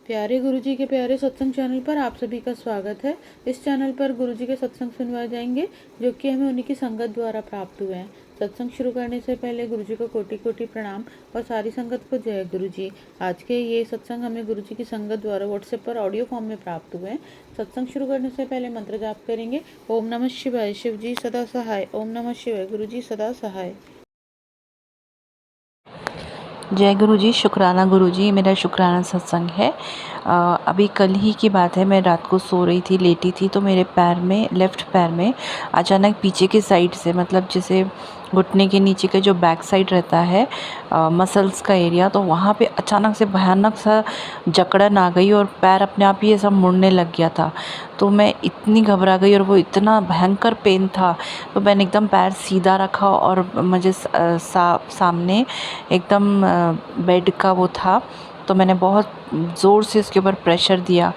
प्यारे गुरुजी के प्यारे सत्संग चैनल पर आप सभी का स्वागत है। इस चैनल पर गुरुजी के सत्संग सुनवाए जाएंगे जो कि हमें उन्हीं की संगत द्वारा प्राप्त हुए हैं। सत्संग शुरू करने से पहले गुरुजी को कोटि कोटि प्रणाम और सारी संगत को जय गुरुजी। आज के ये सत्संग हमें गुरुजी की संगत द्वारा व्हाट्सएप पर ऑडियो फॉर्म में प्राप्त हुए हैं। सत्संग शुरू करने से पहले मंत्र जाप करेंगे। ओम नमः शिवाय, शिव जी सदा सहाय। ओम नमः शिवाय, गुरुजी सदा सहाय। जय गुरु जी। शुक्राना गुरु जी। मेरा शुक्राना सत्संग है। अभी कल ही की बात है, मैं रात को सो रही थी, लेटी थी, तो मेरे पैर में, लेफ़्ट पैर में अचानक पीछे की साइड से, मतलब जैसे घुटने के नीचे का जो बैक साइड रहता है, मसल्स का एरिया, तो वहाँ पे अचानक से भयानक सा जकड़न आ गई और पैर अपने आप ही ऐसा मुड़ने लग गया था। तो मैं इतनी घबरा गई और वो इतना भयंकर पेन था, तो मैंने एकदम पैर सीधा रखा और मुझे सामने एकदम बेड का वो था, तो मैंने बहुत ज़ोर से उसके ऊपर प्रेशर दिया।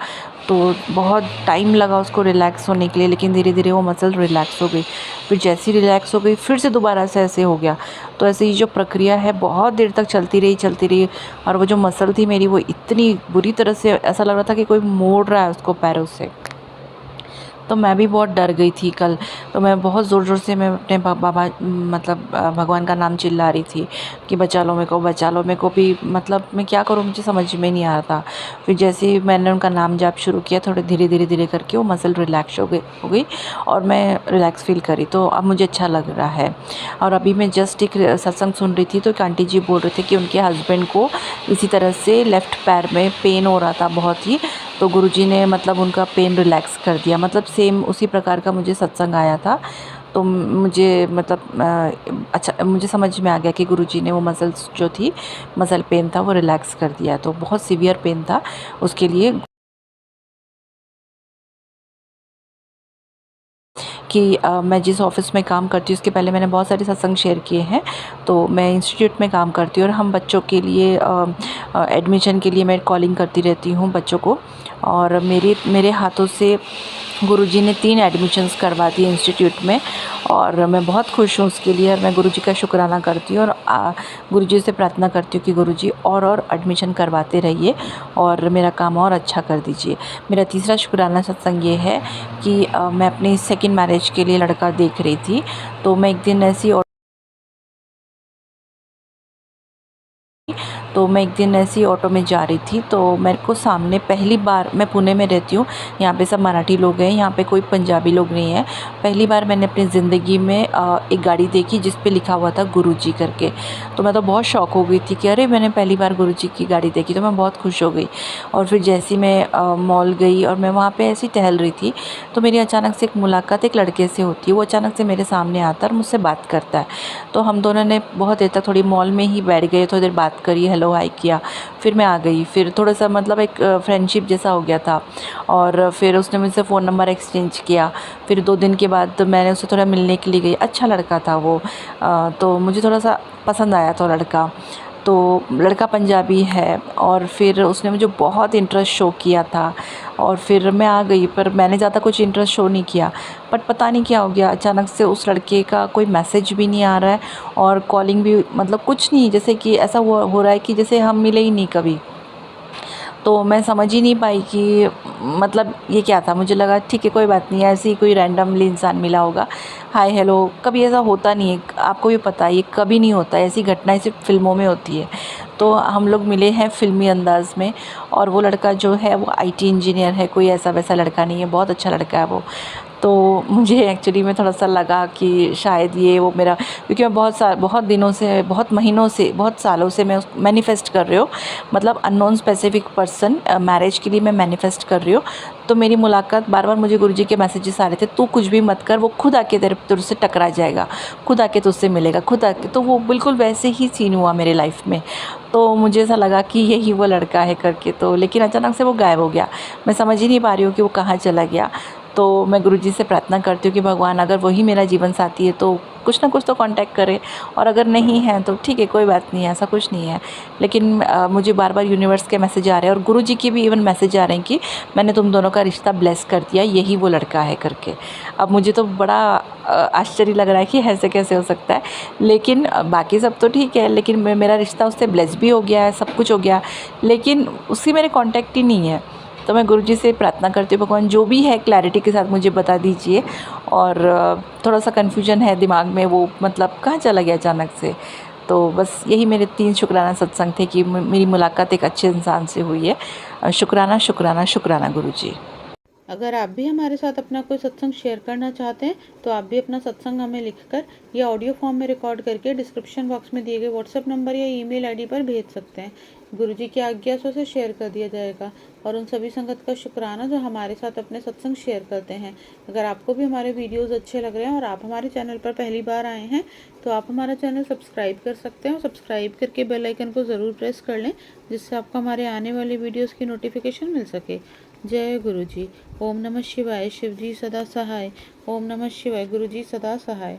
तो बहुत टाइम लगा उसको रिलैक्स होने के लिए, लेकिन धीरे धीरे वो मसल रिलैक्स हो गई। फिर जैसी रिलैक्स हो गई, फिर से दोबारा से ऐसे हो गया। तो ऐसे ये जो प्रक्रिया है बहुत देर तक चलती रही। और वो जो मसल थी मेरी, वो इतनी बुरी तरह से ऐसा लग रहा था कि कोई मोड़ रहा है उसको पैरों से। तो मैं भी बहुत डर गई थी कल। तो मैं बहुत ज़ोर ज़ोर से, मैं अपने बाबा, मतलब भगवान का नाम चिल्ला रही थी कि बचा लो मेरे को, बचा लो मेरे को भी। मतलब मैं क्या करूँ, मुझे समझ में नहीं आ रहा था। फिर जैसे ही मैंने उनका नाम जाप शुरू किया, थोड़े धीरे करके वो मसल रिलैक्स हो गई और मैं रिलैक्स फील करी। तो अब मुझे अच्छा लग रहा है। और अभी मैं जस्ट एक सत्संग सुन रही थी, तो एक आंटी जी बोल रहे थे कि उनके हस्बैंड को इसी तरह से लेफ़्ट पैर में पेन हो रहा था बहुत ही। तो गुरुजी ने मतलब उनका पेन रिलैक्स कर दिया। मतलब सेम उसी प्रकार का मुझे सत्संग आया था। तो मुझे मतलब अच्छा, मुझे समझ में आ गया कि गुरुजी ने वो मसल्स जो थी, मसल पेन था, वो रिलैक्स कर दिया। तो बहुत सीवियर पेन था उसके लिए कि मैं जिस ऑफ़िस में काम करती हूँ, उसके पहले मैंने बहुत सारे सत्संग शेयर किए हैं। तो मैं इंस्टीट्यूट में काम करती हूँ और हम बच्चों के लिए एडमिशन के लिए मैं कॉलिंग करती रहती हूँ बच्चों को। और मेरे हाथों से गुरुजी ने 3 एडमिशन्स करवा दिए इंस्टीट्यूट में, और मैं बहुत खुश हूँ उसके लिए। और मैं गुरुजी का शुक्राना करती हूँ और गुरुजी से प्रार्थना करती हूँ कि गुरुजी और एडमिशन करवाते रहिए और मेरा काम और अच्छा कर दीजिए। मेरा तीसरा शुक्राना सत्संग ये है कि मैं अपनी सेकंड मैरिज के लिए लड़का देख रही थी। तो मैं एक दिन ऐसी ऑटो में जा रही थी, तो मेरे को सामने पहली बार, मैं पुणे में रहती हूँ, यहाँ पे सब मराठी लोग हैं, यहाँ पे कोई पंजाबी लोग नहीं है। पहली बार मैंने अपनी ज़िंदगी में एक गाड़ी देखी जिस पे लिखा हुआ था गुरुजी करके। तो मैं तो बहुत शॉक हो गई थी कि अरे, मैंने पहली बार गुरुजी की गाड़ी देखी। तो मैं बहुत खुश हो गई। और फिर जैसे ही मैं मॉल गई और मैं वहाँ पर ऐसे ही टहल रही थी, तो मेरी अचानक से एक मुलाकात एक लड़के से होती है। वो अचानक से मेरे सामने आता है और मुझसे बात करता है। तो हम दोनों ने बहुत देर तक थोड़ी मॉल में ही बैठ गए, थोड़ी देर बात करी, हेलो हाय किया, फिर मैं आ गई। फिर थोड़ा सा मतलब एक फ्रेंडशिप जैसा हो गया था। और फिर उसने मुझसे फ़ोन नंबर एक्सचेंज किया। फिर 2 दिन के बाद मैंने उससे थोड़ा मिलने के लिए गई। अच्छा लड़का था वो। तो मुझे थोड़ा सा पसंद आया था लड़का। तो लड़का पंजाबी है। और फिर उसने मुझे बहुत इंटरेस्ट शो किया था और फिर मैं आ गई, पर मैंने ज़्यादा कुछ इंटरेस्ट शो नहीं किया। बट पता नहीं क्या हो गया, अचानक से उस लड़के का कोई मैसेज भी नहीं आ रहा है और कॉलिंग भी, मतलब कुछ नहीं, जैसे कि ऐसा हो रहा है कि जैसे हम मिले ही नहीं कभी। तो मैं समझ ही नहीं पाई कि मतलब ये क्या था। मुझे लगा ठीक है, कोई बात नहीं, ऐसे ही कोई रैंडमली इंसान मिला होगा, हाय हेलो। कभी ऐसा होता नहीं है, आपको भी पता है, ये कभी नहीं होता है। ऐसी घटनाएं सिर्फ फ़िल्मों में होती है। तो हम लोग मिले हैं फ़िल्मी अंदाज़ में। और वो लड़का जो है वो आईटी इंजीनियर है, कोई ऐसा वैसा लड़का नहीं है, बहुत अच्छा लड़का है वो। तो मुझे एक्चुअली में थोड़ा-सा लगा कि शायद ये वो मेरा, क्योंकि मैं बहुत दिनों से, बहुत महीनों से, बहुत सालों से मैं उस मैनिफेस्ट कर रही हूँ। मतलब अननोन स्पेसिफिक पर्सन मैरिज के लिए मैं मैनिफेस्ट कर रही हूँ। तो मेरी मुलाकात बार-बार, मुझे गुरुजी के मैसेजेस आ रहे थे, तू कुछ भी मत कर, वो खुद आके तुझसे टकरा जाएगा, खुद आके तुझसे मिलेगा, खुद आके। तो वो बिल्कुल वैसे ही सीन हुआ मेरे लाइफ़ में। तो मुझे ऐसा लगा कि यही वो लड़का है करके। तो लेकिन अचानक से वो गायब हो गया। मैं समझ ही नहीं पा रही हूँ कि वो कहाँ चला गया। तो मैं गुरुजी से प्रार्थना करती हूँ कि भगवान अगर वही मेरा जीवन साथी है तो कुछ ना कुछ तो कांटेक्ट करे, और अगर नहीं है तो ठीक है, कोई बात नहीं है, ऐसा कुछ नहीं है। लेकिन मुझे बार बार यूनिवर्स के मैसेज आ रहे हैं और गुरुजी के भी इवन मैसेज आ रहे हैं कि मैंने तुम दोनों का रिश्ता ब्लेस कर दिया, यही वो लड़का है करके। अब मुझे तो बड़ा आश्चर्य लग रहा है कि ऐसे कैसे हो सकता है। लेकिन बाकी सब तो ठीक है, लेकिन मेरा रिश्ता उससे ब्लेस भी हो गया है, सब कुछ हो गया, लेकिन उसकी मेरे कांटेक्ट ही नहीं है। तो मैं गुरुजी से प्रार्थना करती हूँ, भगवान जो भी है क्लैरिटी के साथ मुझे बता दीजिए। और थोड़ा सा कन्फ्यूजन है दिमाग में, वो मतलब कहाँ चला गया अचानक से। तो बस यही मेरे 3 शुक्राना सत्संग थे कि मेरी मुलाकात एक अच्छे इंसान से हुई है। शुक्राना शुक्राना शुक्राना गुरुजी। अगर आप भी हमारे साथ अपना कोई सत्संग शेयर करना चाहते हैं तो आप भी अपना सत्संग हमें लिखकर या ऑडियो फॉर्म में रिकॉर्ड करके डिस्क्रिप्शन बॉक्स में दिए गए व्हाट्सएप नंबर या ईमेल आईडी पर भेज सकते हैं। गुरुजी की आज्ञा से उसे शेयर कर दिया जाएगा। और उन सभी संगत का शुक्राना जो हमारे साथ अपने सत्संग शेयर करते हैं। अगर आपको भी हमारे वीडियोज़ अच्छे लग रहे हैं और आप हमारे चैनल पर पहली बार आए हैं तो आप हमारा चैनल सब्सक्राइब कर सकते हैं, और सब्सक्राइब करके बेल आइकन को ज़रूर प्रेस कर लें जिससे आपको हमारे आने वाली वीडियोज़ की नोटिफिकेशन मिल सके। जय गुरु जी। ओम नमः शिवाय। शिव जी सदा सहाय। ओम नमः शिवाय। गुरु जी सदा सहाय।